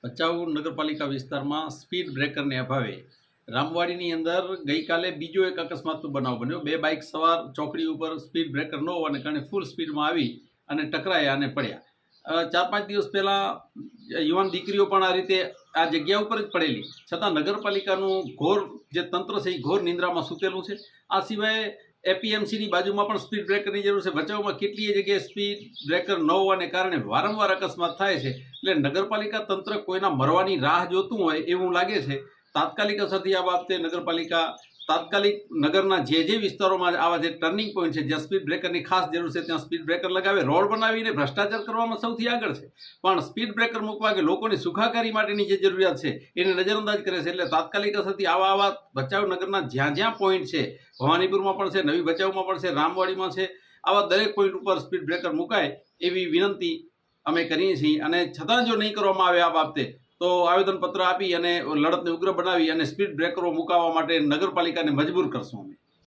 ભચાઉ નગરપાલિકા વિસ્તારમાં સ્પીડ બ્રેકરને અભાવે રામવાડીની અંદર ગઈકાલે બીજો એક અકસ્માતનો બનાવ બન્યો। બે બાઇક સવાર ચોકડી ઉપર સ્પીડ બ્રેકર ન હોવાને કારણે ફૂલ સ્પીડમાં આવી અને ટકરાયા અને પડ્યા। 4-5 દિવસ પહેલાં યુવાન દીકરીઓ પણ આ રીતે આ જગ્યા ઉપર જ પડેલી, છતાં નગરપાલિકાનું ઘોર જે તંત્ર છે એ ઘોર નિંદ્રામાં સૂતેલું છે। આ સિવાય એપીએમસીની બાજુમાં પણ સ્પીડ બ્રેકરની જરૂર છે। ભચાઉમાં કેટલીય જગ્યાએ સ્પીડ બ્રેકર ન હોવાને કારણે વારંવાર અકસ્માત થાય છે। એટલે નગરપાલિકા તંત્ર કોઈના મરવાની રાહ જોતું હોય એવું લાગે છે। તાત્કાલિક અસરથી આ બાબતે નગરપાલિકા તાત્કાલિક નગરના જે વિસ્તારોમાં આવા જે ટર્નિંગ પોઈન્ટ છે જ્યાં સ્પીડ બ્રેકરની ખાસ જરૂર છે ત્યાં સ્પીડ બ્રેકર લગાવે। રોડ બનાવીને ભ્રષ્ટાચાર કરવામાં સૌથી આગળ છે, પણ સ્પીડ બ્રેકર મૂકવા કે લોકોની સુખાકારી માટેની જે જરૂરિયાત છે એને નજરઅંદાજ કરે છે। એટલે તાત્કાલિક અસરથી આવા ભચાઉ નગરના જ્યાં પોઈન્ટ છે, ભવાનીપુરમાં પણ છે, નવી ભચાઉમાં પણ છે, રામવાડીમાં છે, આવા દરેક પોઈન્ટ ઉપર સ્પીડ બ્રેકર મુકાય એવી વિનંતી અમે કરીએ છીએ। અને છતાં જો નહીં કરવામાં આવે આ બાબતે તો આવેદનપત્ર આપી અને લડતને ઉગ્ર બનાવી અને સ્પીડ બ્રેકરો મુકાવવા માટે નગરપાલિકાને મજબૂર કરશું અમે।